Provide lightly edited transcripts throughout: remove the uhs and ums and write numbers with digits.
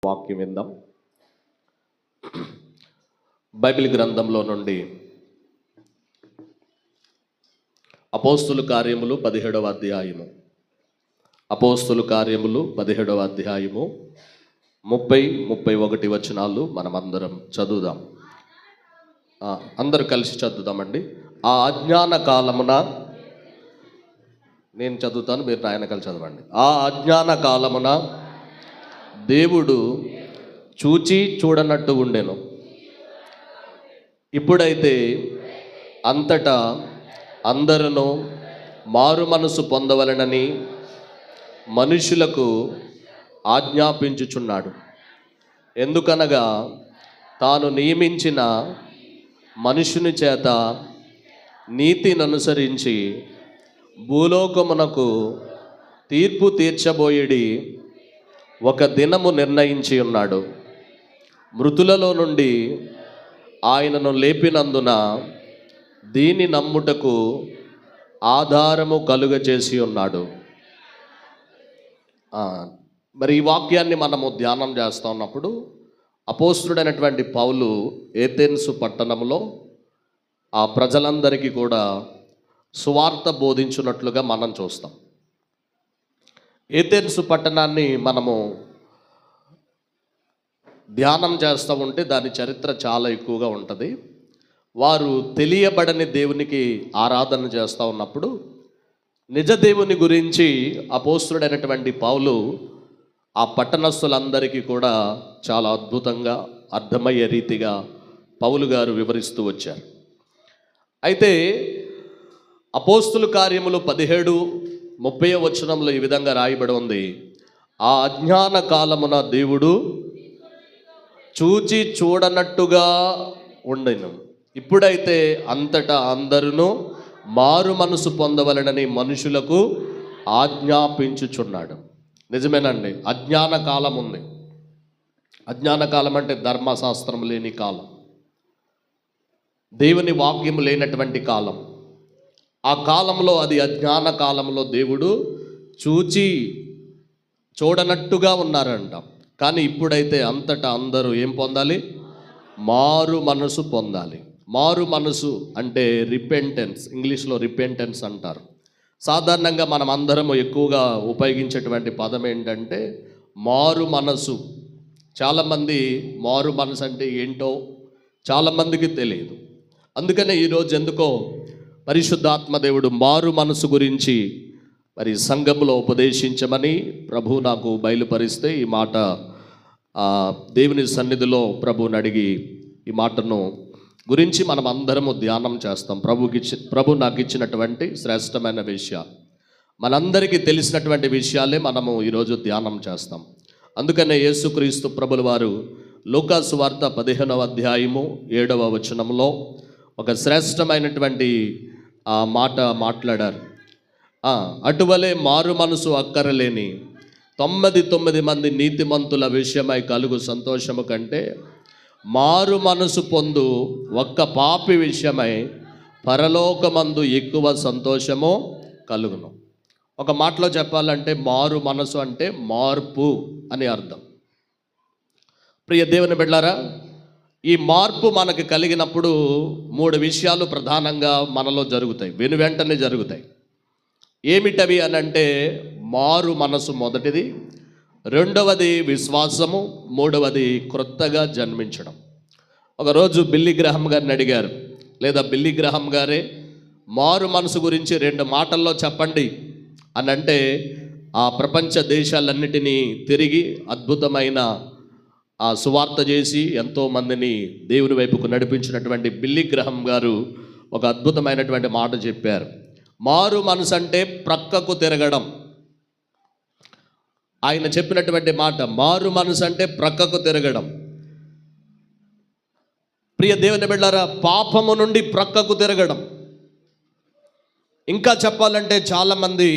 వాక్యం విందాం. బైబిల్ గ్రంథంలో నుండి అపోస్తుల కార్యములు 17వ అధ్యాయము. అపోస్తుల కార్యములు 17వ అధ్యాయము 30-31 వచనాలు మనమందరం చదువుదాం. అందరూ కలిసి చదువుదామండి. ఆ అజ్ఞాన కాలమున, నేను చదువుతాను, మీరు ఆయన కలిసి చదవండి. ఆ అజ్ఞాన కాలమున దేవుడు చూచి చూడనట్టు ఉండెను. ఇప్పుడైతే అంతటా అందరూ మారు మనసు పొందవలెనని మనుషులకు ఆజ్ఞాపించుచున్నాడు. ఎందుకనగా తాను నియమించిన మనుషుని చేత నీతిని అనుసరించి భూలోకమునకు తీర్పు తీర్చబోయేడి ఒక దినము నిర్ణయించి ఉన్నాడు. మృతులలో నుండి ఆయనను లేపినందున దీని నమ్ముటకు ఆధారము కలుగజేసి ఉన్నాడు. మరి ఈ వాక్యాన్ని మనము ధ్యానం చేస్తూ ఉన్నప్పుడు అపోస్తుడైనటువంటి పౌలు ఏథెన్సు పట్టణంలో ఆ ప్రజలందరికీ కూడా సువార్త బోధించున్నట్లుగా మనం చూస్తాం. ఏథెన్సు పట్టణాన్ని మనము ధ్యానం చేస్తూ ఉంటే దాని చరిత్ర చాలా ఎక్కువగా ఉంటుంది. వారు తెలియబడని దేవునికి ఆరాధన చేస్తూ ఉన్నప్పుడు నిజ దేవుని గురించి అపోస్తుడైనటువంటి పౌలు ఆ పట్టణస్థులందరికీ కూడా చాలా అద్భుతంగా అర్థమయ్యే రీతిగా పౌలు గారు వివరిస్తూ వచ్చారు. అయితే అపోస్తుల కార్యములు 17:30 వచనంలో ఈ విధంగా రాయబడి ఉంది. ఆ అజ్ఞాన కాలమున దేవుడు చూచి చూడనట్టుగా ఉండెను. ఇప్పుడైతే అంతటా అందరూ మారు మనసు పొందవలెనని మనుషులకు ఆజ్ఞాపించుచున్నాడు. నిజమేనండి, అజ్ఞాన కాలం ఉంది. అజ్ఞాన కాలం అంటే ధర్మశాస్త్రం లేని కాలం, దేవుని వాక్యం లేనటువంటి కాలం. ఆ కాలంలో, అది అజ్ఞాన కాలంలో దేవుడు చూచి చూడనట్టుగా ఉన్నారంట. కానీ ఇప్పుడైతే అంతటా అందరూ ఏం పొందాలి? మారు మనసు పొందాలి. మారు మనసు అంటే రిపెంటెన్స్, ఇంగ్లీష్లో రిపెంటెన్స్ అంటారు. సాధారణంగా మనం అందరము ఎక్కువగా ఉపయోగించేటువంటి పదం ఏంటంటే మారు మనసు. చాలామంది మారు మనసు అంటే ఏంటో చాలామందికి తెలియదు. అందుకనే ఈరోజు ఎందుకో పరిశుద్ధాత్మ దేవుడు మారు మనసు గురించి మరి సంఘంలో ఉపదేశించమని ప్రభు నాకు బయలుపరిస్తే ఈ మాట దేవుని సన్నిధిలో ప్రభువుని అడిగి ఈ మాటను గురించి మనం అందరము ధ్యానం చేస్తాం. ప్రభు నాకు ఇచ్చినటువంటి శ్రేష్టమైన విషయాలు, మనందరికీ తెలిసినటువంటి విషయాలే మనము ఈరోజు ధ్యానం చేస్తాం. అందుకనే యేసుక్రీస్తు ప్రభుల వారు లూకా సువార్త 15వ అధ్యాయము 7వ వచనంలో ఒక శ్రేష్టమైనటువంటి మాట మాట్లాడారు. అటువలే మారు మనసు అక్కరలేని 99 మంది నీతిమంతుల విషయమై కలుగు సంతోషము కంటే మారు మనసు పొందు ఒక్క పాపి విషయమై పరలోకమందు ఎక్కువ సంతోషము కలుగును. ఒక మాటలో చెప్పాలంటే మారు మనసు అంటే మార్పు అని అర్థం. ప్రియ దేవుని బిడ్డలారా, ఈ మార్పు మనకు కలిగినప్పుడు 3 విషయాలు ప్రధానంగా మనలో జరుగుతాయి, వెను వెంటనే జరుగుతాయి. ఏమిటవి అని అంటే మారు మనసు మొదటిది, రెండవది విశ్వాసము, మూడవది క్రొత్తగా జన్మించడం. ఒకరోజు బిల్లీ గ్రహం గారిని అడిగారు, లేదా బిల్లీ గ్రహం గారే మారు మనసు గురించి 2 మాటల్లో చెప్పండి అని అంటే ఆ ప్రపంచ దేశాలన్నిటినీ తిరిగి అద్భుతమైన సువార్త చేసి ఎంతోమందిని దేవుని వైపుకు నడిపించినటువంటి బిల్లీ గ్రహం గారు ఒక అద్భుతమైనటువంటి మాట చెప్పారు. మారు మనసు అంటే ప్రక్కకు తిరగడం. ఆయన చెప్పినటువంటి మాట, మారు మనసు అంటే ప్రక్కకు తిరగడం. ప్రియ దేవుని బిడ్డలారా, పాపము నుండి ప్రక్కకు తిరగడం. ఇంకా చెప్పాలంటే చాలామంది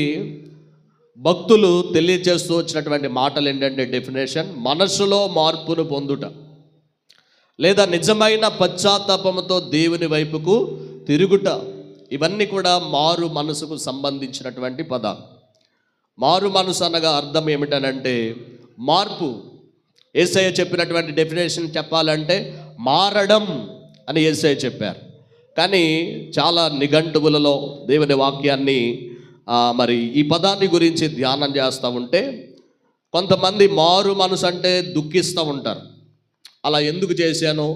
భక్తులు తెలియజేస్తూ వచ్చినటువంటి మాటలు ఏంటంటే డెఫినేషన్, మనసులో మార్పును పొందుట, లేదా నిజమైన పశ్చాత్తాపముతో దేవుని వైపుకు తిరుగుట. ఇవన్నీ కూడా మారు మనసుకు సంబంధించినటువంటి పదాలు. మారు మనసు అనగా అర్థం ఏమిటనంటే మార్పు. యేసయ్య చెప్పినటువంటి డెఫినేషన్ చెప్పాలంటే మారడం అని యేసయ్య చెప్పారు. కానీ చాలా నిఘంటువులలో దేవుని వాక్యాన్ని మరి ఈ పదాన్ని గురించి ధ్యానం చేస్తూ ఉంటే కొంతమంది మారు మనసు అంటే దుఃఖిస్తూ ఉంటారు. అలా ఎందుకు చేశాను,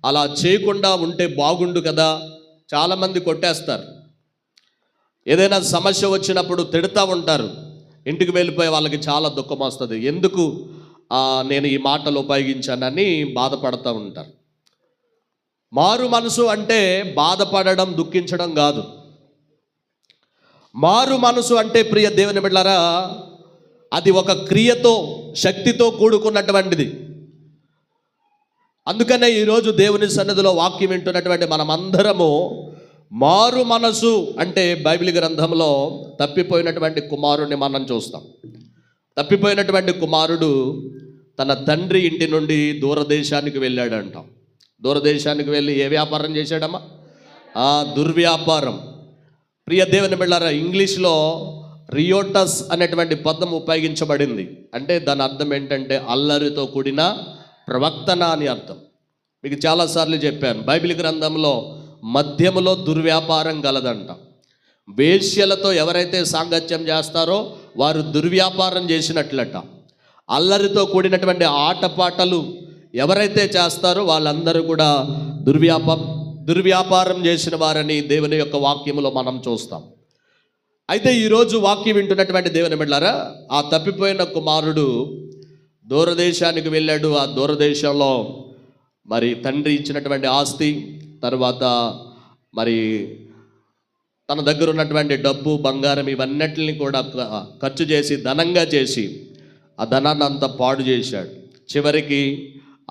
అలా చేయకుండా ఉంటే బాగుండు కదా. చాలామంది కొట్టేస్తారు. ఏదైనా సమస్య వచ్చినప్పుడు తిడుతూ ఉంటారు. ఇంటికి వెళ్ళిపోయి వాళ్ళకి చాలా దుఃఖం వస్తుంది. ఎందుకు నేను ఈ మాటలు ఉపయోగించానని బాధపడుతూ ఉంటారు. మారు మనసు అంటే బాధపడడం, దుఃఖించడం కాదు. మారు మనసు అంటే ప్రియ దేవుని బిడ్డలారా, అది ఒక క్రియతో, శక్తితో కూడుకున్నటువంటిది. అందుకనే ఈరోజు దేవుని సన్నిధిలో వాక్యం వింటున్నటువంటి మనమందరము మారు మనసు అంటే బైబిల్ గ్రంథంలో తప్పిపోయినటువంటి కుమారుడిని మనం చూస్తాం. తప్పిపోయినటువంటి కుమారుడు తన తండ్రి ఇంటి నుండి దూరదేశానికి వెళ్ళాడంట. దూరదేశానికి వెళ్ళి ఏ వ్యాపారం చేశాడమ్మా? దుర్వ్యాపారం. ప్రియ దేవుని బిడ్డలారా, ఇంగ్లీష్లో రియోటస్ అనేటువంటి పదం ఉపయోగించబడింది. అంటే దాని అర్థం ఏంటంటే అల్లరితో కూడిన ప్రవక్తన అని అర్థం. మీకు చాలాసార్లు చెప్పాను, బైబిల్ గ్రంథంలో మద్యములో దుర్వ్యాపారం గలదంట. వేశ్యలతో ఎవరైతే సాంగత్యం చేస్తారో వారు దుర్వ్యాపారం చేసినట్లట. అల్లరితో కూడినటువంటి ఆటపాటలు ఎవరైతే చేస్తారో వాళ్ళందరూ కూడా దుర్వ్యాపారం చేసిన వారని దేవుని యొక్క వాక్యములో మనం చూస్తాం. అయితే ఈరోజు వాక్యం వింటున్నటువంటి దేవుని బిడ్డలారా, ఆ తప్పిపోయిన కుమారుడు దూరదేశానికి వెళ్ళాడు. ఆ దూరదేశంలో మరి తండ్రి ఇచ్చినటువంటి ఆస్తి, తర్వాత మరి తన దగ్గర ఉన్నటువంటి డబ్బు, బంగారం ఇవన్నిటిని కూడా ఖర్చు చేసి ధనంగా చేసి ఆ ధనాన్ని అంతా పాడు చేశాడు. చివరికి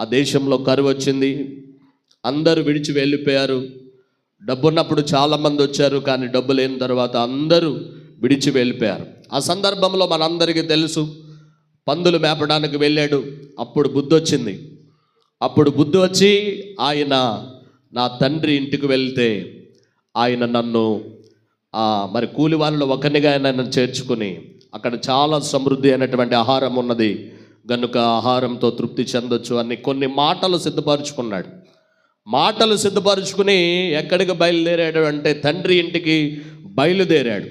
ఆ దేశంలో కరువు వచ్చింది. అందరూ విడిచి వెళ్ళిపోయారు. డబ్బున్నప్పుడు చాలామంది వచ్చారు, కానీ డబ్బు లేని తర్వాత అందరూ విడిచి వెళ్ళిపోయారు. ఆ సందర్భంలో మనందరికీ తెలుసు, పందులు మేపడానికి వెళ్ళాడు. అప్పుడు బుద్ధి వచ్చింది. అప్పుడు బుద్ధి వచ్చి ఆయన నా తండ్రి ఇంటికి వెళ్తే ఆయన నన్ను మరి కూలి వాళ్ళలో ఒకరినిగా నన్ను చేర్చుకుని అక్కడ చాలా సమృద్ధి అయినటువంటి ఆహారం ఉన్నది గనుక ఆహారంతో తృప్తి చెందొచ్చు అని కొన్ని మాటలు సిద్ధపరుచుకున్నాడు. మాటలు సిద్ధపరుచుకుని ఎక్కడికి బయలుదేరాడు అంటే తండ్రి ఇంటికి బయలుదేరాడు.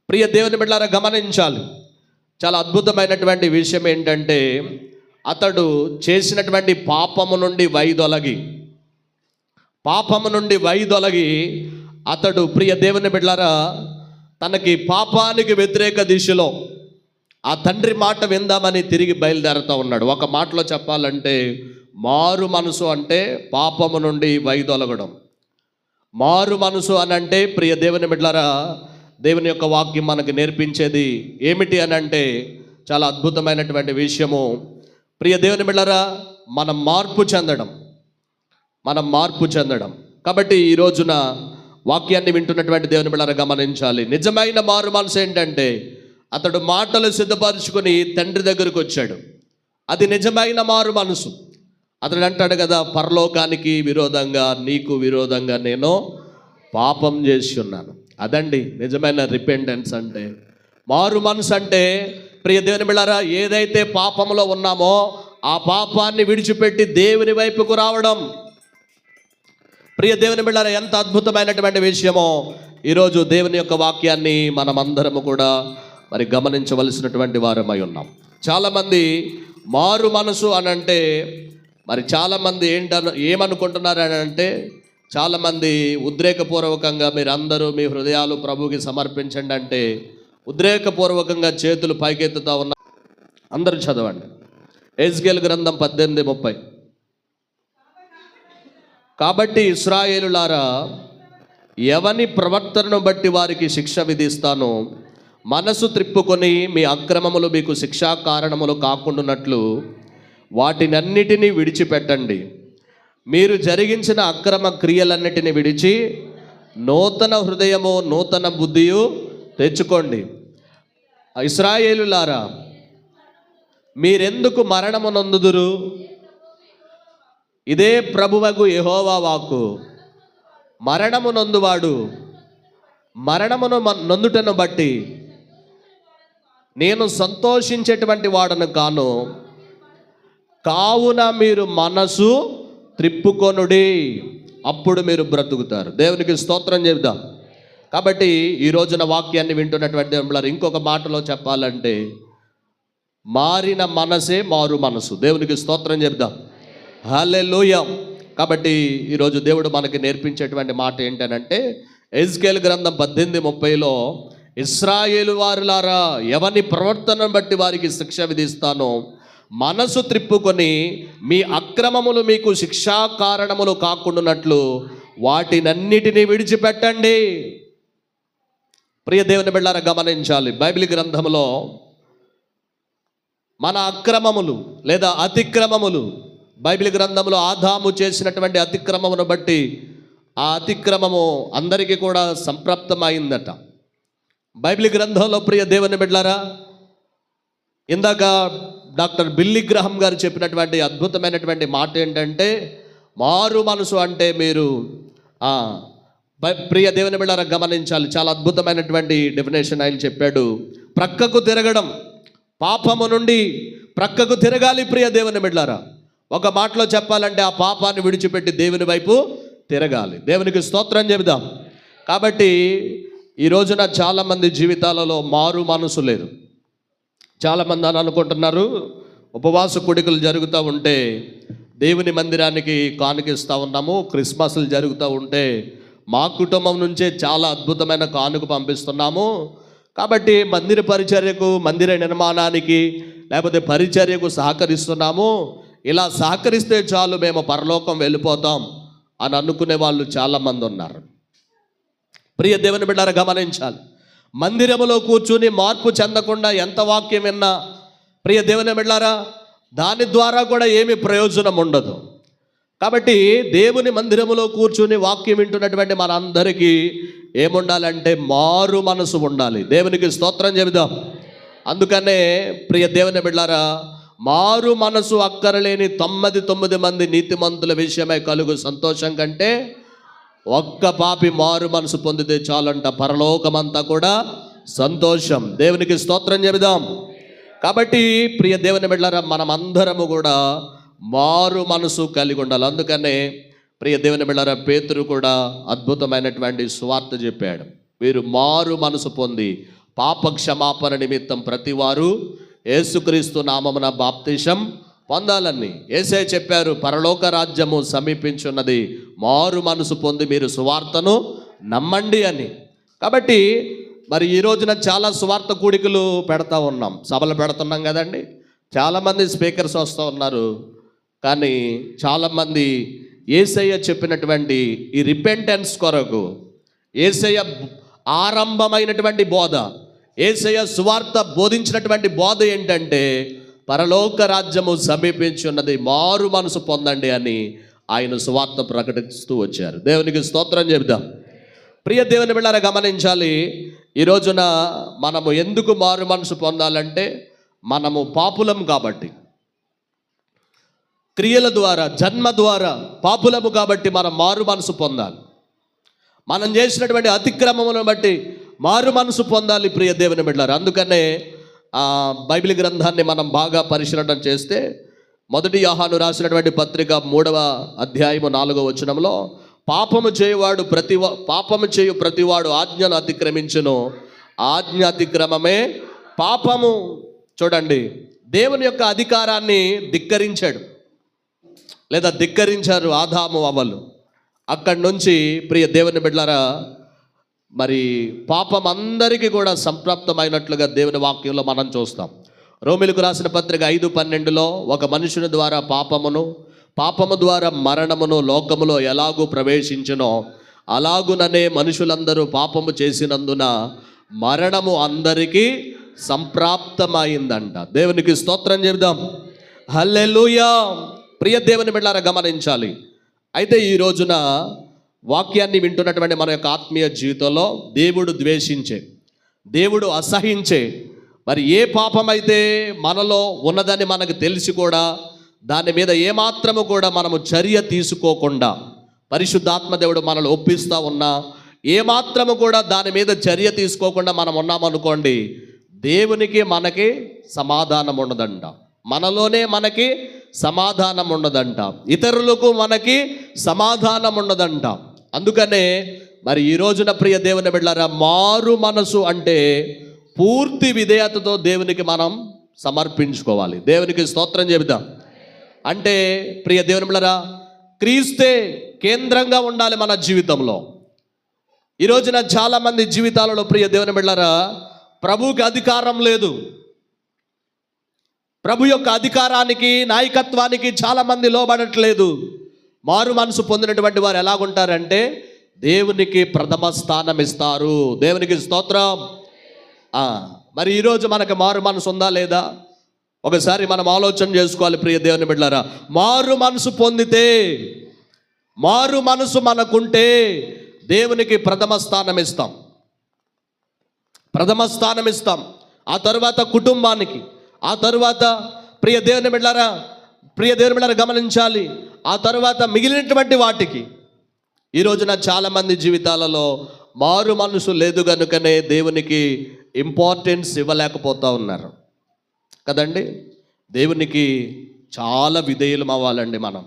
ప్రియ దేవుని బిడ్డలారా, గమనించాలి, చాలా అద్భుతమైనటువంటి విషయం ఏంటంటే అతడు చేసినటువంటి పాపము నుండి వైదొలగి అతడు ప్రియ దేవుని బిడ్డలారా తనకి పాపానికి వ్యతిరేక దిశలో ఆ తండ్రి మాట విందామని తిరిగి బయలుదేరుతూ ఉన్నాడు. ఒక మాటలో చెప్పాలంటే మారు మనసు అంటే పాపము నుండి వైదొలగడం. మారు మనసు అని అంటే ప్రియ దేవుని బిడ్డలారా, దేవుని యొక్క వాక్యం మనకు నేర్పించేది ఏమిటి అని అంటే చాలా అద్భుతమైనటువంటి విషయము. ప్రియ దేవుని బిడ్డలారా, మనం మార్పు చెందడం. కాబట్టి ఈ రోజున వాక్యాన్ని వింటున్నటువంటి దేవుని బిడ్డలారా గమనించాలి, నిజమైన మారు మనసు ఏంటంటే అతడు మాటలు సిద్ధపరుచుకొని తండ్రి దగ్గరకు వచ్చాడు. అది నిజమైన మారు మనసు. అతడు అంటాడు కదా, పరలోకానికి విరోధంగా, నీకు విరోధంగా నేను పాపం చేసి ఉన్నాను. అదండి నిజమైన రిపెంటెన్స్ అంటే. మారు మనసు అంటే ప్రియ దేవుని బిడ్డలారా, ఏదైతే పాపంలో ఉన్నామో ఆ పాపాన్ని విడిచిపెట్టి దేవుని వైపుకు రావడం. ప్రియ దేవుని బిడ్డలారా, ఎంత అద్భుతమైనటువంటి విషయమో ఈరోజు దేవుని యొక్క వాక్యాన్ని మనమందరము కూడా మరి గమనించవలసినటువంటి వారమై ఉన్నాం. చాలామంది మారు మనసు అని అంటే మరి చాలామంది ఏమనుకుంటున్నారు అని అంటే, చాలామంది ఉద్రేకపూర్వకంగా మీరు అందరూ మీ హృదయాలు ప్రభువుకి సమర్పించండి అంటే ఉద్రేకపూర్వకంగా చేతులు పైకెత్తుతా ఉన్నారు. అందరూ చదవండి. ఎజ్కేలు గ్రంథం 18:30. కాబట్టి ఇశ్రాయేలులారా, ఎవని ప్రవర్తనను బట్టి వారికి శిక్ష విధిస్తానో మనసు త్రిప్పుకొని మీ అక్రమములు మీకు శిక్షా కారణములు కాకుండానట్లు వాటినన్నిటినీ విడిచిపెట్టండి. మీరు జరిగించిన అక్రమ క్రియలన్నిటిని విడిచి నూతన హృదయము నూతన బుద్ధియు తెచ్చుకోండి. ఇశ్రాయేలులారా, మీరెందుకు మరణము నొందుదురు? ఇదే ప్రభువగు యెహోవా వాక్కు. మరణము నొందువాడు మరణమును నొందుటను బట్టి నేను సంతోషించేటువంటి వాడను కాను, కావున మీరు మనసు త్రిప్పుకొనుడి, అప్పుడు మీరు బ్రతుకుతారు. దేవునికి స్తోత్రం చెబుదాం. కాబట్టి ఈ రోజున వాక్యాన్ని వింటున్నటువంటి వాళ్ళందరూ ఇంకొక మాటలో చెప్పాలంటే మారిన మనసే మారు మనసు. దేవునికి స్తోత్రం చెబుదాం. హల్లెలూయా. కాబట్టి ఈరోజు దేవుడు మనకి నేర్పించేటువంటి మాట ఏంటనంటే ఎజ్కేల్ గ్రంథం 18:30లో ఇశ్రాయేలు వారులారా, ఎవని ప్రవర్తనను బట్టి వారికి శిక్ష విధిస్తానో మనసు త్రిప్పుకొని మీ అక్రమములు మీకు శిక్షా కారణములు కాకుండానట్లు వాటినన్నిటినీ విడిచిపెట్టండి. ప్రియ దేవుని బిడ్డలారా, గమనించాలి, బైబిల్ గ్రంథంలో మన అక్రమములు లేదా అతిక్రమములు, బైబిల్ గ్రంథంలో ఆదాము చేసినటువంటి అతిక్రమమును బట్టి ఆ అతిక్రమము అందరికీ కూడా సంప్రాప్తమైందట. బైబిల్ గ్రంథంలో ప్రియ దేవుని బిడ్డలారా, ఇందాక డాక్టర్ బిల్లీ గ్రహం గారు చెప్పినటువంటి అద్భుతమైనటువంటి మాట ఏంటంటే మారు మనసు అంటే మీరు ప్రియ దేవుని బిడ్డలారా గమనించాలి, చాలా అద్భుతమైనటువంటి డెఫినేషన్ ఆయన చెప్పాడు. ప్రక్కకు తిరగడం, పాపము నుండి ప్రక్కకు తిరగాలి. ప్రియ దేవుని బిడ్డలారా, ఒక మాటలో చెప్పాలంటే ఆ పాపాన్ని విడిచిపెట్టి దేవుని వైపు తిరగాలి. దేవునికి స్తోత్రం చెబుదాం. కాబట్టి ఈ రోజున చాలామంది జీవితాలలో మారు మనసు లేదు. చాలామంది అని అనుకుంటున్నారు, ఉపవాస కూడికలు జరుగుతూ ఉంటే దేవుని మందిరానికి కానుకిస్తూ ఉన్నాము, క్రిస్మస్లు జరుగుతూ ఉంటే మా కుటుంబం నుంచే చాలా అద్భుతమైన కానుక పంపిస్తున్నాము, కాబట్టి మందిర పరిచర్యకు, మందిర నిర్మాణానికి లేకపోతే పరిచర్యకు సహకరిస్తున్నాము, ఇలా సహకరిస్తే చాలు మేము పరలోకం వెళ్ళిపోతాం అని అనుకునే వాళ్ళు చాలామంది ఉన్నారు. ప్రియ దేవుని బిడ్డలారా గమనించాలి, మందిరములో కూర్చుని మార్పు చెందకుండా ఎంత వాక్యం విన్నా ప్రియ దేవుని బిడ్డలారా దాని ద్వారా కూడా ఏమీ ప్రయోజనం ఉండదు. కాబట్టి దేవుని మందిరములో కూర్చుని వాక్యం వింటున్నటువంటి మనందరికీ ఏముండాలంటే మారు మనసు ఉండాలి. దేవునికి స్తోత్రం చెబుదాం. అందుకనే ప్రియ దేవుని బిడ్డలారా, మారు మనసు అక్కరలేని 99 మంది నీతిమంతుల విషయమై కలుగు సంతోషం కంటే ఒక్క పాపి మారు మనసు పొందితే చాలంట పరలోకమంతా కూడా సంతోషం. దేవునికి స్తోత్రం చెబుదాం. కాబట్టి ప్రియ దేవుని బిడ్డలారా, మనమందరము కూడా మారు మనసు కలిగి ఉండాలి. అందుకనే ప్రియ దేవుని బిడ్డలారా, పేతురు కూడా అద్భుతమైనటువంటి సువార్త చెప్పాడు. వీరు మారు మనసు పొంది పాప క్షమాపణ నిమిత్తం ప్రతివారు యేసుక్రీస్తు నామమున బాప్తిసం పొందాలని యేసే చెప్పారు. పరలోక రాజ్యము సమీపించున్నది, మారు మనసు పొంది మీరు సువార్తను నమ్మండి అని. కాబట్టి మరి ఈ రోజున చాలా సువార్త కూడికలు పెడతా ఉన్నాం, సభలు పెడుతున్నాం కదండి. చాలామంది స్పీకర్స్ వస్తూ ఉన్నారు, కానీ చాలామంది యేసయ్య చెప్పినటువంటి ఈ రిపెంటెన్స్ కొరకు, యేసయ్య ఆరంభమైనటువంటి బోధ, యేసయ్య సువార్త బోధించినటువంటి బోధ ఏంటంటే పరలోక రాజ్యము సమీపించి ఉన్నది, మారు మనసు పొందండి అని ఆయన సువార్త ప్రకటిస్తూ వచ్చారు. దేవునికి స్తోత్రం చెబుదాం. ప్రియ దేవుని బిడ్డలారా గమనించాలి, ఈ రోజున మనము ఎందుకు మారు మనసు పొందాలంటే మనము పాపులం కాబట్టి, క్రియల ద్వారా జన్మ ద్వారా పాపులము కాబట్టి మనం మారు మనసు పొందాలి. మనం చేసినటువంటి అతిక్రమములను బట్టి మారు మనసు పొందాలి ప్రియ దేవుని బిడ్డలారా. అందుకనే బైబిల్ గ్రంథాన్ని మనం బాగా పరిశీలన చేస్తే 1 యోహాను రాసినటువంటి పత్రిక 3వ అధ్యాయము 4వ వచనంలో పాపము చేయు ప్రతివాడు ఆజ్ఞను అతిక్రమించును, ఆజ్ఞ అతిక్రమమే పాపము. చూడండి, దేవుని యొక్క అధికారాన్ని ధిక్కరించారు ఆదాము అవ్వలు. అక్కడి నుంచి ప్రియ దేవుని బిడ్డలారా మరి పాపం అందరికీ కూడా సంప్రాప్తమైనట్లుగా దేవుని వాక్యంలో మనం చూస్తాం. రోమిలకు రాసిన పత్రిక 5:12లో ఒక మనుషుని ద్వారా పాపము ద్వారా మరణమును లోకములో ఎలాగూ ప్రవేశించునో అలాగుననే మనుషులందరూ పాపము చేసినందున మరణము అందరికీ సంప్రాప్తమైందంట. దేవునికి స్తోత్రం చెబుదాం. హల్లెలూయా. ప్రియ దేవుని బిడ్డలారా గమనించాలి, అయితే ఈ రోజున వాక్యాన్ని వింటున్నటువంటి మన యొక్క ఆత్మీయ జీవితంలో దేవుడు ద్వేషించే, దేవుడు అసహించే మరి ఏ పాపమైతే మనలో ఉన్నదని మనకు తెలిసి కూడా దాని మీద ఏమాత్రము కూడా మనము చర్య తీసుకోకుండా, పరిశుద్ధాత్మ దేవుడు మనల్ని ఒప్పిస్తూ ఉన్నా ఏమాత్రము కూడా దాని మీద చర్య తీసుకోకుండా మనం ఉన్నామనుకోండి, దేవునికి మనకి సమాధానం ఉండదంట. మనలోనే మనకి సమాధానం ఉండదంట, ఇతరులకు మనకి సమాధానం ఉండదంట. అందుకనే మరి ఈ రోజున ప్రియ దేవుని బిడ్డలారా, మారు మనసు అంటే పూర్తి విధేయతతో దేవునికి మనం సమర్పించుకోవాలి. దేవునికి స్తోత్రం చెబుదాం. అంటే ప్రియ దేవుని బిడ్డలారా, క్రీస్తే కేంద్రంగా ఉండాలి మన జీవితంలో. ఈ రోజున చాలామంది జీవితాలలో ప్రియ దేవుని బిడ్డలారా, ప్రభువుకి అధికారం లేదు. ప్రభు యొక్క అధికారానికి, నాయకత్వానికి చాలామంది లోబడట్లేదు. మారు మనసు పొందినటువంటి వారు ఎలాగుంటారంటే దేవునికి ప్రథమ స్థానం ఇస్తారు. దేవునికి స్తోత్రం. మరి ఈరోజు మనకు మారు మనసు ఉందా లేదా? ఒకసారి మనం ఆలోచన చేసుకోవాలి ప్రియ దేవుని బిడ్డలారా. మారు మనసు పొందితే, మారు మనసు మనకుంటే దేవునికి ప్రథమ స్థానం ఇస్తాం, ప్రథమ స్థానం ఇస్తాం. ఆ తర్వాత కుటుంబానికి, ఆ తర్వాత ప్రియ దేవుని బిడ్డలారా గమనించాలి, ఆ తర్వాత మిగిలినటువంటి వాటికి. ఈ రోజున చాలామంది జీవితాలలో మారు మనసు లేదు కనుకనే దేవునికి ఇంపార్టెన్స్ ఇవ్వలేకపోతూ ఉన్నారు కదండి. దేవునికి చాలా విధేయులం అవ్వాలండి. మనం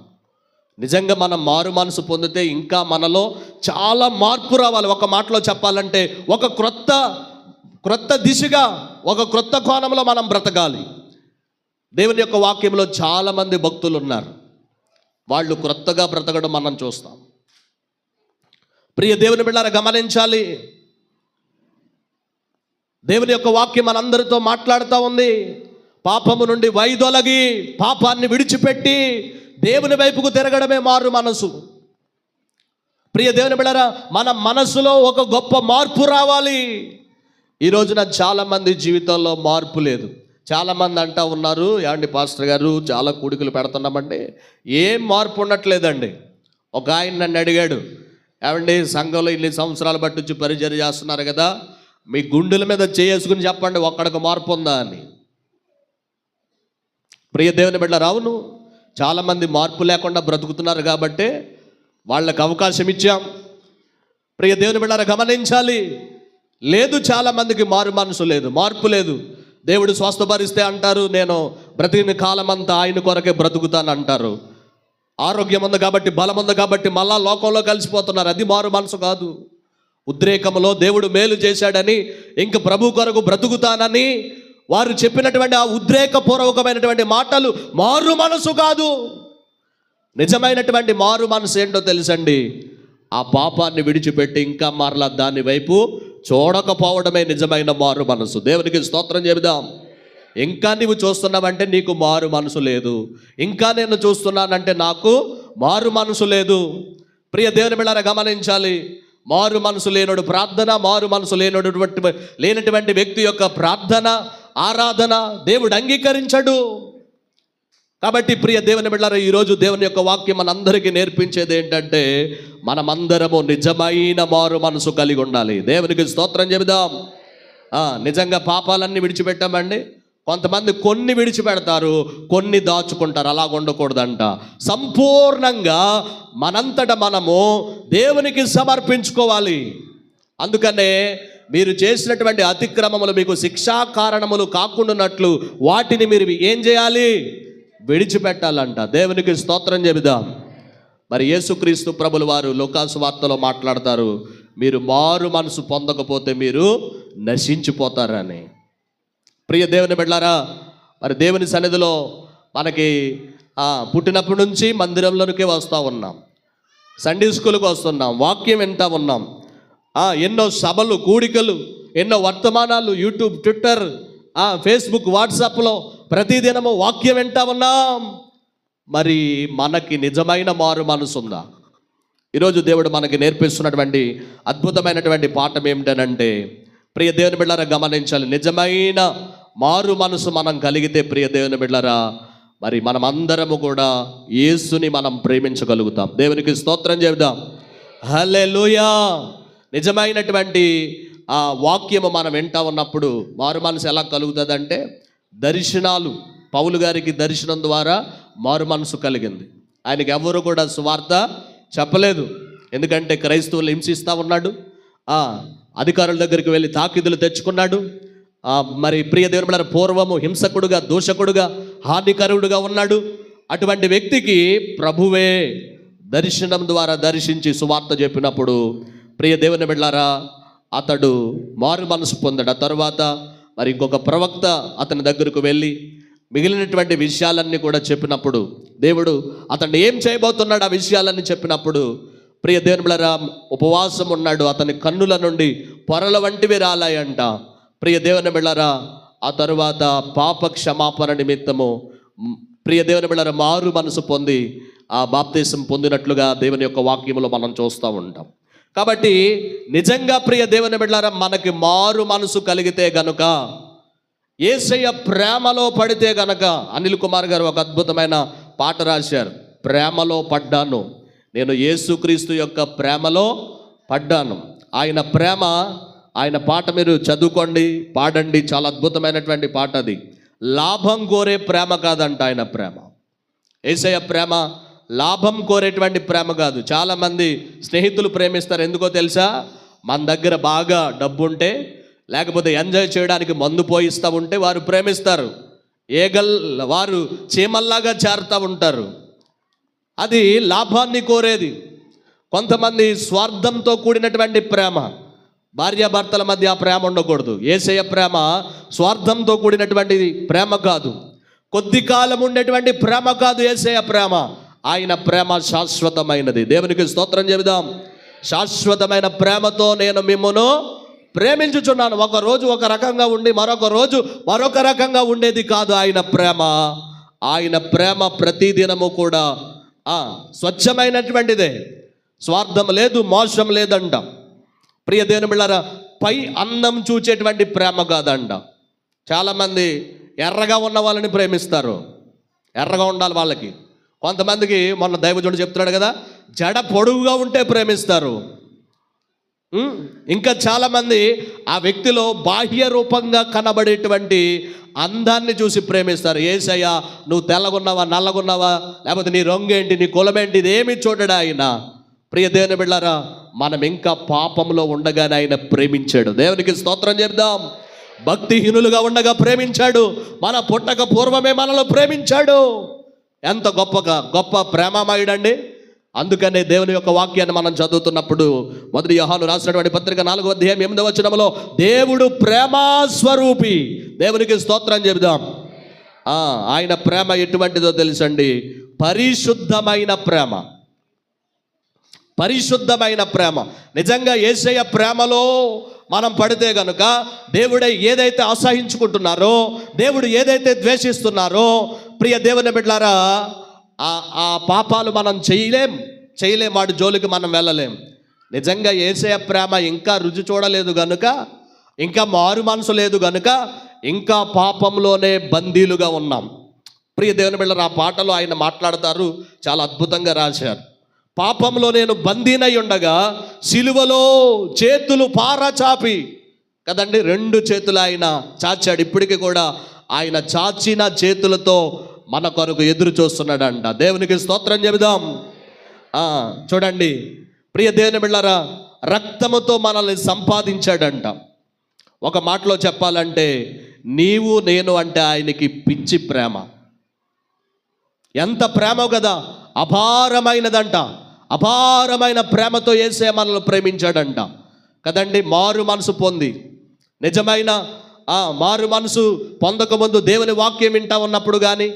నిజంగా మనం మారు మనసు పొందితే ఇంకా మనలో చాలా మార్పు రావాలి. ఒక మాటలో చెప్పాలంటే ఒక క్రొత్త దిశగా, ఒక క్రొత్త కోణంలో మనం బ్రతకాలి. దేవుని యొక్క వాక్యంలో చాలామంది భక్తులు ఉన్నారు, వాళ్ళు క్రొత్తగా బ్రతకడం మనం చూస్తాం. ప్రియ దేవుని బిడ్డలారా గమనించాలి, దేవుని యొక్క వాక్యం మనందరితో మాట్లాడుతూ ఉంది. పాపము నుండి వైదొలగి పాపాన్ని విడిచిపెట్టి దేవుని వైపుకు తిరగడమే మారు మనసు. ప్రియ దేవుని బిడ్డలారా, మన మనసులో ఒక గొప్ప మార్పు రావాలి. ఈ రోజున చాలామంది జీవితంలో మార్పు లేదు. చాలామంది అంటూ ఉన్నారు, ఏమండి పాస్టర్ గారు చాలా కూడికలు పెడుతున్నామండి, ఏం మార్పు ఉండట్లేదండి. ఒక ఆయన నన్ను అడిగాడు, ఏమండి సంఘంలో ఇన్ని సంవత్సరాలు బట్టి వచ్చి పరిచర్య చేస్తున్నారు కదా, మీ గుండెల మీద చేసుకుని చెప్పండి ఒక్కడికి మార్పు ఉందా అని. ప్రియ దేవుని బిడ్డలారా, అవును, చాలామంది మార్పు లేకుండా బ్రతుకుతున్నారు కాబట్టి వాళ్ళకి అవకాశం ఇచ్చాం. ప్రియ దేవుని బిడ్డలారా గమనించాలి, లేదు చాలామందికి మారు మనసు లేదు, మార్పు లేదు. దేవుడు స్వస్థపరిస్తే అంటారు నేను బ్రతికిన కాలం అంతా ఆయన కొరకే బ్రతుకుతాను అంటారు. ఆరోగ్యం ఉంది కాబట్టి, బలం ఉంది కాబట్టి మళ్ళా లోకంలో కలిసిపోతున్నారు. అది మారు మనసు కాదు. ఉద్రేకంలో దేవుడు మేలు చేశాడని ఇంక ప్రభు కొరకు బ్రతుకుతానని వారు చెప్పినటువంటి ఆ ఉద్రేకపూర్వకమైనటువంటి మాటలు మారు మనసు కాదు. నిజమైనటువంటి మారు మనసు ఏంటో తెలుసండి, ఆ పాపాన్ని విడిచిపెట్టి ఇంకా మరలా దాని వైపు చూడకపోవడమే నిజమైన మారు మనసు. దేవునికి స్తోత్రం చెబుదాం. ఇంకా నీవు చూస్తున్నావంటే నీకు మారు మనసు లేదు, ఇంకా నేను చూస్తున్నానంటే నాకు మారు మనసు లేదు. ప్రియ దేవుని బిడ్డలారా గమనించాలి, మారు మనసు లేనోడు ప్రార్థన, మారు మనసు లేనటువంటి వ్యక్తి యొక్క ప్రార్థన, ఆరాధన దేవుడు అంగీకరించడు. కాబట్టి ప్రియ దేవుని బిడ్డలారా, ఈరోజు దేవుని యొక్క వాక్యం మనందరికీ నేర్పించేది ఏంటంటే మనమందరము నిజమైన మారు మనసు కలిగి ఉండాలి. దేవునికి స్తోత్రం చెబుదాం. నిజంగా పాపాలన్నీ విడిచిపెట్టామండి. కొంతమంది కొన్ని విడిచిపెడతారు, కొన్ని దాచుకుంటారు. అలాగ ఉండకూడదంట. సంపూర్ణంగా మనంతట మనము దేవునికి సమర్పించుకోవాలి. అందుకనే మీరు చేసినటువంటి అతిక్రమములు మీకు శిక్షా కారణములు కాకుండానట్లు వాటిని మీరు ఏం చేయాలి? విడిచిపెట్టాలంట. దేవునికి స్తోత్రం చెబుదాం. మరి యేసుక్రీస్తు ప్రభుల వారు లూకాసు వార్తలో మాట్లాడతారు, మీరు మారు మనసు పొందకపోతే మీరు నశించిపోతారని. ప్రియ దేవుని బిడ్డలారా, మరి దేవుని సన్నిధిలో మనకి పుట్టినప్పటి నుంచి మందిరంలోనికి వస్తూ ఉన్నాం, సండే స్కూల్కి వస్తున్నాం, వాక్యం వింటూ ఉన్నాం, ఎన్నో సభలు, కూడికలు, ఎన్నో వర్తమానాలు, యూట్యూబ్, ట్విట్టర్, ఫేస్బుక్, వాట్సాప్లో ప్రతిదినము వాక్యం వింటూ ఉన్నాం. మరి మనకి నిజమైన మారు మనసు ఉందా? ఈరోజు దేవుడు మనకి నేర్పిస్తున్నటువంటి అద్భుతమైనటువంటి పాఠం ఏమిటనంటే, ప్రియ దేవుని బిడ్డలారా గమనించాలి, నిజమైన మారు మనసు మనం కలిగితే ప్రియ దేవుని బిడ్డలారా, మరి మనం అందరము కూడా యేసుని మనం ప్రేమించగలుగుతాం. దేవునికి స్తోత్రం చెబుదాం. హల్లెలూయా. నిజమైనటువంటి ఆ వాక్యము మనం వింటా ఉన్నప్పుడు మారు మనసు ఎలా కలుగుతుందంటే, దర్శనాలు, పౌలు గారికి దర్శనం ద్వారా మారు మనసు కలిగింది. ఆయనకి ఎవరు కూడా సువార్త చెప్పలేదు, ఎందుకంటే క్రైస్తవులు హింసిస్తూ ఉన్నాడు, అధికారుల దగ్గరికి వెళ్ళి తాకీదులు తెచ్చుకున్నాడు. మరి ప్రియ దేవుని బిడ్డలారా, పూర్వము హింసకుడుగా, దూషకుడుగా, హానికరుడుగా ఉన్నాడు. అటువంటి వ్యక్తికి ప్రభువే దర్శనం ద్వారా దర్శించి సువార్త చెప్పినప్పుడు ప్రియ దేవుని బిడ్డలారా అతడు మారు మనసు పొందాడు. ఆ తర్వాత మరి ఇంకొక ప్రవక్త అతని దగ్గరకు వెళ్ళి మిగిలినటువంటి విషయాలన్నీ కూడా చెప్పినప్పుడు దేవుడు అతన్ని ఏం చేయబోతున్నాడు ఆ విషయాలన్నీ చెప్పినప్పుడు ప్రియ దేవుని బిడ్డలారా ఉపవాసం ఉన్నాడు. అతని కన్నుల నుండి పొరల వంటివి రాలాయంట. ప్రియ దేవుని బిడ్డలారా ఆ తరువాత పాప క్షమాపణ నిమిత్తము ప్రియ దేవుని బిడ్డలారా మారు మనసు పొంది ఆ బాప్తిసం పొందినట్లుగా దేవుని యొక్క వాక్యములో మనం చూస్తూ ఉంటాం. కాబట్టి నిజంగా ప్రియ దేవుని బిడ్డలారా మనకి మారు మనసు కలిగితే గనుక, యేసయ్య ప్రేమలో పడితే గనక, అనిల్ కుమార్ గారు ఒక అద్భుతమైన పాట రాశారు, ప్రేమలో పడ్డాను, నేను యేసుక్రీస్తు యొక్క ప్రేమలో పడ్డాను. ఆయన ప్రేమ, ఆయన పాట మీరు చదువుకోండి, పాడండి, చాలా అద్భుతమైనటువంటి పాట అది. లాభం కోరే ప్రేమ కాదంట ఆయన ప్రేమ. యేసయ్య ప్రేమ లాభం కోరేటువంటి ప్రేమ కాదు. చాలామంది స్నేహితులు ప్రేమిస్తారు, ఎందుకో తెలుసా? మన దగ్గర బాగా డబ్బు ఉంటే, లేకపోతే ఎంజాయ్ చేయడానికి మందు పోయిస్తూ ఉంటే వారు ప్రేమిస్తారు. వారు చీమల్లాగా చేరుతూ ఉంటారు. అది లాభాన్ని కోరేది. కొంతమంది స్వార్థంతో కూడినటువంటి ప్రేమ, భార్యాభర్తల మధ్య ఆ ప్రేమ ఉండకూడదు. యేసయ్య ప్రేమ స్వార్థంతో కూడినటువంటి ప్రేమ కాదు, కొద్ది కాలం ఉండేటువంటి ప్రేమ కాదు యేసయ్య ప్రేమ. ఆయన ప్రేమ శాశ్వతమైనది. దేవునికి స్తోత్రం చెబుదాం. శాశ్వతమైన ప్రేమతో నేను మిమ్మును ప్రేమించుచున్నాను. ఒక రోజు ఒక రకంగా ఉండి మరొక రోజు మరొక రకంగా ఉండేది కాదు ఆయన ప్రేమ. ఆయన ప్రేమ ప్రతిదినము కూడా స్వచ్ఛమైనటువంటిదే, స్వార్థం లేదు, మోసం లేదంట. ప్రియ దేవుని బిడ్డలారా పై అందం చూచేటువంటి ప్రేమ కాదంట. చాలామంది ఎర్రగా ఉన్న వాళ్ళని ప్రేమిస్తారు, ఎర్రగా ఉండాలి వాళ్ళకి. కొంతమందికి మొన్న దైవజనుడు చెప్తున్నాడు కదా, జడ పొడుగుగా ఉంటే ప్రేమిస్తారు. ఇంకా చాలామంది ఆ వ్యక్తిలో బాహ్య రూపంగా కనబడేటువంటి అందాన్ని చూసి ప్రేమిస్తారు. యేసయ్య నువ్వు తెల్లగున్నావా, నల్లగున్నావా, లేకపోతే నీ రంగు ఏంటి, నీ కులమేంటి, ఇదేమి చూడడా ఆయన. ప్రియ దేవుని బిడ్డలారా మనం ఇంకా పాపంలో ఉండగానే ఆయన ప్రేమించాడు. దేవునికి స్తోత్రం చెప్దాం. భక్తిహీనులుగా ఉండగా ప్రేమించాడు. మన పుట్టక పూర్వమే మనలో ప్రేమించాడు. ఎంత గొప్ప ప్రేమమయుడండి. అందుకనే దేవుని యొక్క వాక్యాన్ని మనం చదువుతున్నప్పుడు 1 యోహాను రాసినటువంటి పత్రిక 4వ అధ్యాయం 8వ వచనంలో దేవుడు ప్రేమా స్వరూపి. దేవునికి స్తోత్రం చెబుదాం. ఆయన ప్రేమ ఎటువంటిదో తెలుసండి, పరిశుద్ధమైన ప్రేమ. పరిశుద్ధమైన ప్రేమ. నిజంగా యేసయ్య ప్రేమలో మనం పడితే గనుక దేవుడే ఏదైతే అసహించుకుంటున్నారో, దేవుడు ఏదైతే ద్వేషిస్తున్నారో, ప్రియ దేవుని బిడ్డలారా ఆ పాపాలు మనం చేయలేం. వాడి జోలికి మనం వెళ్ళలేం. నిజంగా యేసయ్య ప్రేమ ఇంకా రుచి చూడలేదు గనుక, ఇంకా మారు మనసు లేదు గనుక ఇంకా పాపంలోనే బందీలుగా ఉన్నాం. ప్రియ దేవుని బిడ్డలారా ఆ పాటలో ఆయన మాట్లాడతారు, చాలా అద్భుతంగా రాశారు. పాపంలో నేను బందీనై ఉండగా సిలువలో చేతులు పారచాపి, కదండి 2 చేతులు ఆయన చాచాడు. ఇప్పటికీ కూడా ఆయన చాచిన చేతులతో మన కొరకు ఎదురు చూస్తున్నాడంట. దేవునికి స్తోత్రం చెబుదాం. చూడండి ప్రియ దేవుని బిడ్డలారా రక్తముతో మనల్ని సంపాదించాడంట. ఒక మాటలో చెప్పాలంటే నీవు నేను అంటే ఆయనకి పిచ్చి ప్రేమ. ఎంత ప్రేమ కదా, అపారమైనదంట. అపారమైన ప్రేమతో యేసయ్య మనల్ని ప్రేమించాడంట కదండి. మారు మనసు పొంది, నిజమైన మారు మనసు పొందకముందు దేవుని వాక్యం వింటా ఉన్నప్పుడు కానీ,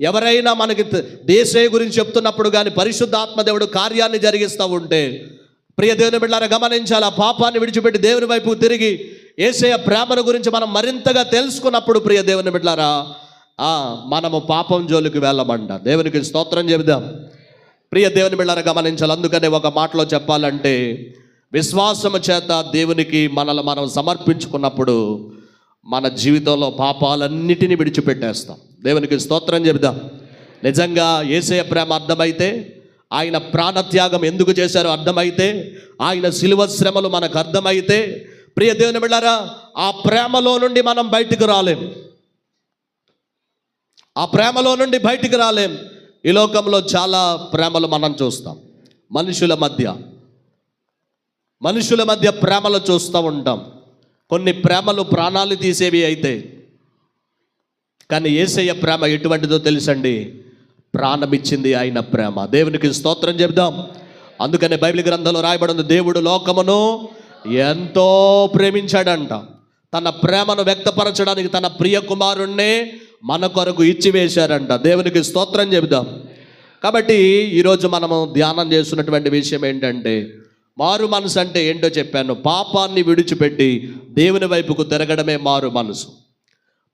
ఎవరైనా మనకి యేసయ్య గురించి చెప్తున్నప్పుడు కానీ, పరిశుద్ధాత్మ దేవుడు కార్యాన్ని జరిగిస్తూ ఉంటే ప్రియ దేవుని బిడ్డలారా గమనించాలి. ఆ పాపాన్ని విడిచిపెట్టి దేవుని వైపు తిరిగి యేసయ్య ప్రేమను గురించి మనం మరింతగా తెలుసుకున్నప్పుడు ప్రియ దేవుని బిడ్డలారా మనము పాపం జోలికి వెళ్ళమంట. దేవునికి స్తోత్రం చెబుదాం. ప్రియ దేవుని బిడ్డలారా గమనించాలి. అందుకనే ఒక మాటలో చెప్పాలంటే విశ్వాసము చేత దేవునికి మనల్ని మనం సమర్పించుకున్నప్పుడు మన జీవితంలో పాపాలన్నిటినీ విడిచిపెట్టేస్తాం. దేవునికి స్తోత్రం చెబుదాం. నిజంగా యేసయ్య ప్రేమ అర్థమైతే, ఆయన ప్రాణత్యాగం ఎందుకు చేశారో అర్థమైతే, ఆయన శిలువ శ్రమలు మనకు అర్థమైతే, ప్రియ దేవుని బిడ్డలారా ఆ ప్రేమలో నుండి మనం బయటికి రాలేం. ఆ ప్రేమలో నుండి బయటికి రాలేం. ఈ లోకంలో చాలా ప్రేమలు మనం చూస్తాం. మనుషుల మధ్య ప్రేమలు చూస్తూ ఉంటాం. కొన్ని ప్రేమలు ప్రాణాలు తీసేవి అయితే, కానీ యేసయ్య ప్రేమ ఎటువంటిదో తెలుసండి, ప్రాణమిచ్చింది ఆయన ప్రేమ. దేవునికి స్తోత్రం చెబుదాం. అందుకనే బైబిల్ గ్రంథంలో రాయబడింది, దేవుడు లోకమును ఎంతో ప్రేమించాడంట. తన ప్రేమను వ్యక్తపరచడానికి తన ప్రియ కుమారుణ్ణే మన కొరకు ఇచ్చివేశారంట. దేవునికి స్తోత్రం చెబుదాం. కాబట్టి ఈరోజు మనము ధ్యానం చేస్తున్నటువంటి విషయం ఏంటంటే, మారు మనసు అంటే ఏంటో చెప్పాను. పాపాన్ని విడిచిపెట్టి దేవుని వైపుకు తిరగడమే మారు మనసు.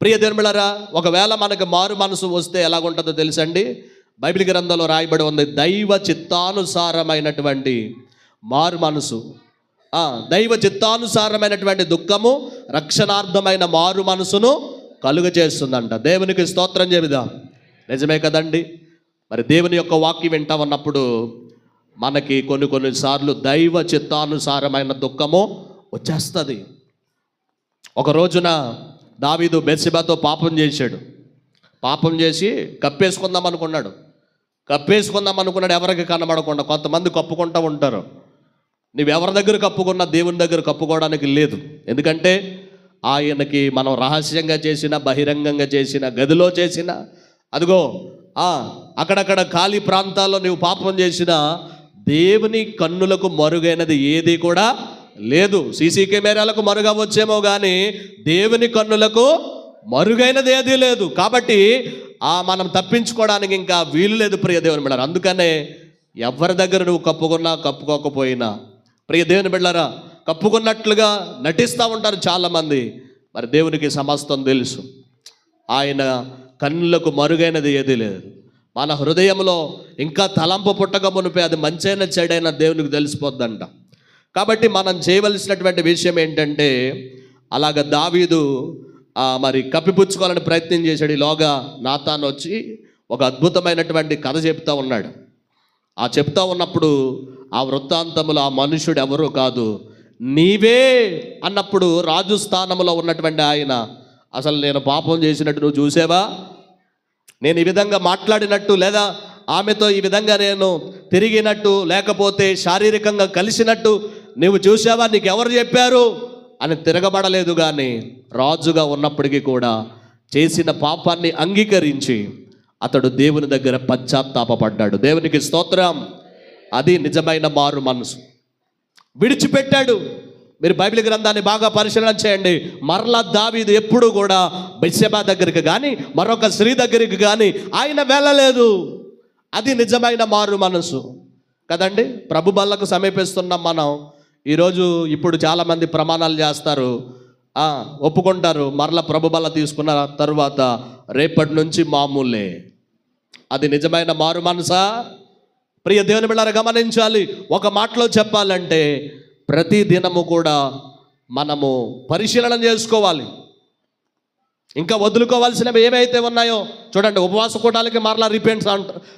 ప్రియ దేవులారా, ఒకవేళ మనకు మారు మనసు వస్తే ఎలాగుంటుందో తెలుసండి. బైబిల్ గ్రంథంలో రాయబడి ఉంది, దైవ చిత్తానుసారమైనటువంటి మారు మనసు, దైవ చిత్తానుసారమైనటువంటి దుఃఖము రక్షణార్థమైన మారు మనసును కలుగజేస్తుందంట. దేవునికి స్తోత్రం చెబుదాం. నిజమే కదండి. మరి దేవుని యొక్క వాక్యం వింటా ఉన్నప్పుడు మనకి కొన్నిసార్లు దైవ చిత్తానుసారమైన దుఃఖము వచ్చేస్తుంది. ఒక రోజున దావీదు బెత్షెబతో పాపం చేశాడు. పాపం చేసి కప్పేసుకుందాం అనుకున్నాడు. ఎవరికి కనబడకుండా. కొంతమంది కప్పుకుంటూ ఉంటారు. నువ్వెవరి దగ్గర కప్పుకున్నా దేవుని దగ్గర కప్పుకోవడానికి లేదు. ఎందుకంటే ఆయనకి మనం రహస్యంగా చేసిన, బహిరంగంగా చేసిన, గదిలో చేసిన, అదిగో అక్కడక్కడ ఖాళీ ప్రాంతాల్లో నువ్వు పాపం చేసిన, దేవుని కన్నులకు మరుగైనది ఏది కూడా లేదు. సీసీ కెమెరాలకు మరుగవచ్చేమో కానీ దేవుని కన్నులకు మరుగైనది ఏదీ లేదు. కాబట్టి మనం తప్పించుకోవడానికి ఇంకా వీలు లేదు ప్రియ దేవుని బిడ్డలారా. అందుకనే ఎవరి దగ్గర నువ్వు కప్పుకున్నా కప్పుకోకపోయినా, ప్రియ దేవుని బిడ్డలారా, కప్పుకున్నట్లుగా నటిస్తూ ఉంటారు చాలామంది. మరి దేవునికి సమస్తం తెలుసు. ఆయన కన్నులకు మరుగైనది ఏదీ లేదు. మన హృదయంలో ఇంకా తలంపు పుట్టక మునిపే అది మంచైన చెడైన దేవునికి తెలిసిపోద్దంట. కాబట్టి మనం చేయవలసినటువంటి విషయం ఏంటంటే, అలాగ దావీదు మరి కప్పిపుచ్చుకోవాలని ప్రయత్నం చేశాడు. ఈలోగా నాతాను వచ్చి ఒక అద్భుతమైనటువంటి కథ చెప్తా ఉన్నాడు. చెప్తా ఉన్నప్పుడు ఆ వృత్తాంతములో ఆ మనుషుడు ఎవరూ కాదు, నీవే అన్నప్పుడు రాజు స్థానంలో ఉన్నటువంటి ఆయన, అసలు నేను పాపం చేసినట్టు నువ్వు చూసావా? నేను ఈ విధంగా మాట్లాడినట్టు, లేదా ఆమెతో ఈ విధంగా నేను తిరిగినట్టు, లేకపోతే శారీరకంగా కలిసినట్టు నువ్వు చూసావా? నీకు ఎవరు చెప్పారు అని తిరగబడలేదు. కానీ రాజుగా ఉన్నప్పటికీ కూడా చేసిన పాపాన్ని అంగీకరించి అతడు దేవుని దగ్గర పశ్చాత్తాపపడ్డాడు. దేవునికి స్తోత్రం. అది నిజమైన మారు మనసు. విడిచిపెట్టాడు. మీరు బైబిల్ గ్రంథాన్ని బాగా పరిశీలన చేయండి. మరలా దావీదు ఎప్పుడు కూడా బెత్షెబా దగ్గరికి కానీ మరొక స్త్రీ దగ్గరికి కానీ ఆయన వెళ్ళలేదు. అది నిజమైన మారు మనసు కదండి. ప్రభు బల్లకు సమీపిస్తున్నాం మనం. ఈరోజు ఇప్పుడు చాలామంది ప్రమాణాలు చేస్తారు, ఒప్పుకుంటారు. మరలా ప్రభు బల్ల తీసుకున్న తరువాత రేపటి నుంచి మామూలే. అది నిజమైన మారు మనసా? ప్రియ దేవుని బిడ్డలారా, గమనించాలి. ఒక మాటలో చెప్పాలంటే ప్రతి దినము కూడా మనము పరిశీలన చేసుకోవాలి. ఇంకా వదులుకోవాల్సినవి ఏమైతే ఉన్నాయో చూడండి. ఉపవాస కూటాలకి మరలా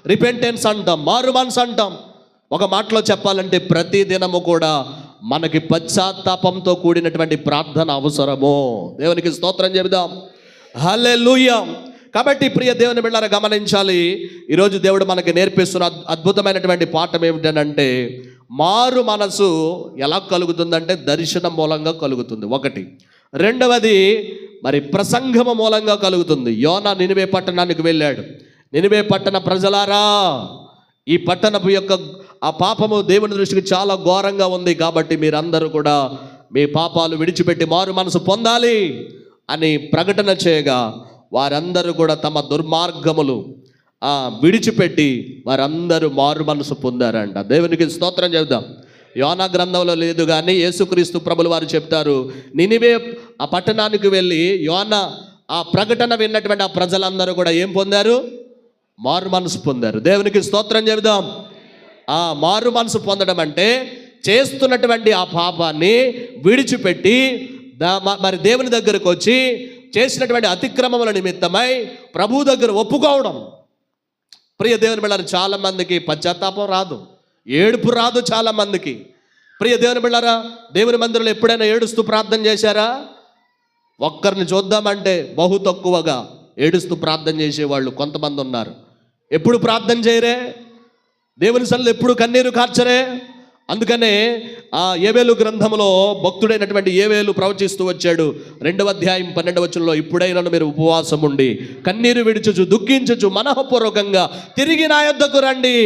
రిపెంటెన్స్ అంటాం, మారు మనసు అంటాం. ఒక మాటలో చెప్పాలంటే ప్రతి దినము కూడా మనకి పశ్చాత్తాపంతో కూడినటువంటి ప్రార్థన అవసరము. దేవునికి స్తోత్రం చెబుదాం. హల్లెలూయా. కాబట్టి ప్రియ దేవుని బిడ్డలారా, గమనించాలి. ఈరోజు దేవుడు మనకి నేర్పిస్తున్న అద్భుతమైనటువంటి పాఠం ఏమిటంటే, మారు మనసు ఎలా కలుగుతుందంటే దర్శనం మూలంగా కలుగుతుంది. ఒకటి. రెండవది మరి ప్రసంగము మూలంగా కలుగుతుంది. యోనా నినివే పట్టణానికి వెళ్ళాడు. నినివే పట్టణ ప్రజలారా, ఈ పట్టణపు యొక్క పాపము దేవుని దృష్టికి చాలా ఘోరంగా ఉంది. కాబట్టి మీరందరూ కూడా మీ పాపాలు విడిచిపెట్టి మారు మనసు పొందాలి అని ప్రకటన చేయగా వారందరూ కూడా తమ దుర్మార్గములు విడిచిపెట్టి వారందరూ మారు మనసు పొందారంట. దేవునికి స్తోత్రం చెబుదాం. యోనా గ్రంథంలో లేదు కానీ యేసుక్రీస్తు ప్రభులు వారు చెప్తారు, నినివే ఆ పట్టణానికి వెళ్ళి యోనా ఆ ప్రకటన విన్నటువంటి ఆ ప్రజలందరూ కూడా ఏం పొందారు? మారు మనసు పొందారు. దేవునికి స్తోత్రం చెబుదాం. మారు మనసు పొందడం అంటే చేస్తున్నటువంటి ఆ పాపాన్ని విడిచిపెట్టి మరి దేవుని దగ్గరకు వచ్చి చేసినటువంటి అతిక్రమముల నిమిత్తమై ప్రభు దగ్గర ఒప్పుకోవడం. ప్రియ దేవుని బిడ్డలారా, చాలా మందికి పశ్చాత్తాపం రాదు, ఏడుపు రాదు చాలా మందికి. ప్రియ దేవుని బిడ్డలారా, దేవుని మందిరంలో ఎప్పుడైనా ఏడుస్తూ ప్రార్థన చేశారా? ఒక్కరిని చూద్దామంటే బహు తక్కువగా ఏడుస్తూ ప్రార్థన చేసేవాళ్ళు కొంతమంది ఉన్నారు. ఎప్పుడు ప్రార్థన చేయరే? దేవుని సన్నిధిలో ఎప్పుడు కన్నీరు కార్చరే? అందుకనే ఆ యోవేలు గ్రంథంలో భక్తుడైనటువంటి యోవేలు ప్రవచిస్తూ వచ్చాడు. 2వ అధ్యాయం 12వ వచనంలో, ఇప్పుడైనా మీరు ఉపవాసం ఉండి కన్నీరు విడుచుచు దుఃఖించుచు మనఃపూర్వకంగా తిరిగి నా యొద్దకు రండి.